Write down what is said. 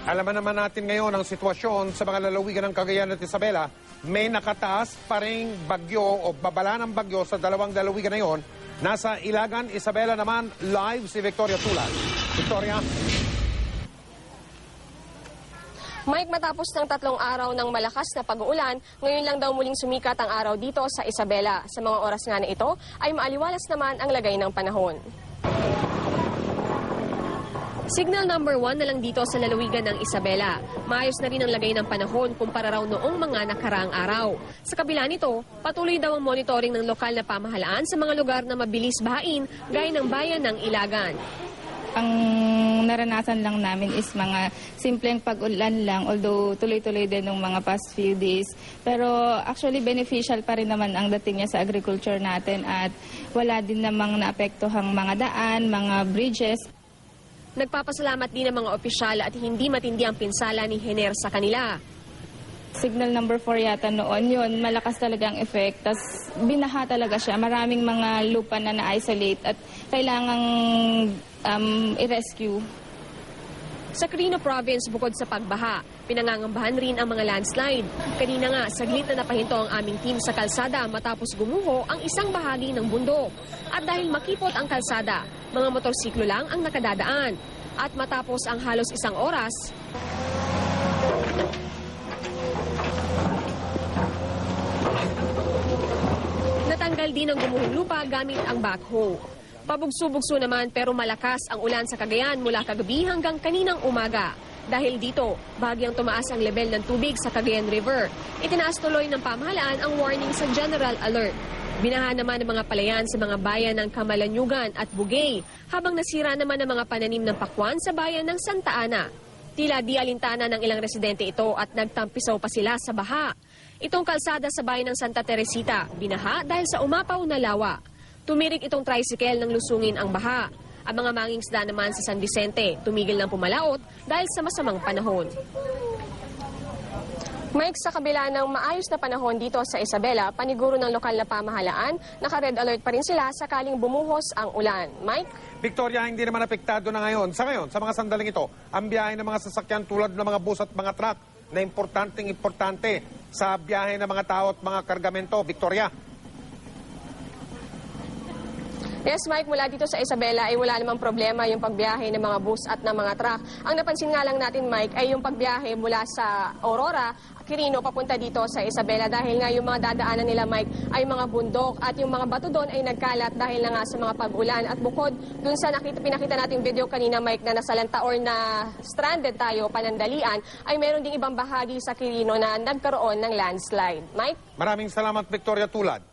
Alaman naman natin ngayon ang sitwasyon sa mga lalawigan ng Cagayan at Isabela. May nakataas pa ring bagyo o babala ng bagyo sa dalawang lalawigan na yon. Nasa Ilagan, Isabela naman, live si Victoria Tulad. Victoria? Mike, matapos ng 3 araw ng malakas na pag-uulan, ngayon lang daw muling sumikat ang araw dito sa Isabela. Sa mga oras nga na ito, ay maaliwalas naman ang lagay ng panahon. Signal number 1 na lang dito sa lalawigan ng Isabela. Maayos na rin ang lagay ng panahon kumpara raw noong mga nakaraang araw. Sa kabila nito, patuloy daw ang monitoring ng lokal na pamahalaan sa mga lugar na mabilis bahain gaya ng bayan ng Ilagan. Ang naranasan lang namin is mga simpleng pag-ulan lang, although tuloy-tuloy din ng mga past few days. Pero actually beneficial pa rin naman ang dating niya sa agriculture natin at wala din namang naapektuhang mga daan, mga bridges. Nagpapasalamat din ang mga opisyal at hindi matindi ang pinsala ni Hener sa kanila. Signal number 4 yata noon yun, malakas talaga ang effect. Tapos binaha talaga siya. Maraming mga lupa na na-isolate at kailangang i-rescue. Sa Quirino Province, bukod sa pagbaha, pinangangambahan rin ang mga landslide. Kanina nga, saglit na napahinto ang aming team sa kalsada matapos gumuho ang isang bahagi ng bundok. At dahil makipot ang kalsada, mga motorsiklo lang ang nakadadaan. At matapos ang halos 1 oras, natanggal din ang gumuhong lupa gamit ang backhoe. Pabugso-bugso naman pero malakas ang ulan sa Cagayan mula kagabi hanggang kaninang umaga. Dahil dito, bahagyang tumaas ang level ng tubig sa Cagayan River. Itinaas tuloy ng pamahalaan ang warning sa General Alert. Binaha naman ang mga palayan sa mga bayan ng Camalanyugan at Bugay, habang nasira naman ang mga pananim ng pakwan sa bayan ng Santa Ana. Tila di alintana ng ilang residente ito at nagtampisaw pa sila sa baha. Itong kalsada sa bayan ng Santa Teresita, binaha dahil sa umapaw na lawa. Tumirik itong tricycle nang lusungin ang baha. Ang mga mangingisda naman sa San Vicente, tumigil ng pumalaot dahil sa masamang panahon. Mike, sa kabila ng maayos na panahon dito sa Isabela, paniguro ng lokal na pamahalaan, naka-red alert pa rin sila sakaling bumuhos ang ulan. Mike? Victoria, hindi naman apektado na ngayon. Sa ngayon, sa mga sandaling ito, ang biyahe ng mga sasakyan tulad ng mga bus at mga truck na importante sa biyahe ng mga tao at mga kargamento. Victoria? Yes, Mike, mula dito sa Isabela ay wala namang problema yung pagbiyahe ng mga bus at ng mga truck. Ang napansin nga lang natin, Mike, ay yung pagbiyahe mula sa Aurora, Quirino, papunta dito sa Isabela dahil nga yung mga dadaanan nila, Mike, ay mga bundok at yung mga bato doon ay nagkalat dahil na nga sa mga pag-ulan. At bukod dun sa pinakita nating video kanina, Mike, na nasalanta or na stranded tayo, panandalian, ay meron ding ibang bahagi sa Quirino na nagkaroon ng landslide. Mike? Maraming salamat, Victoria Tulad.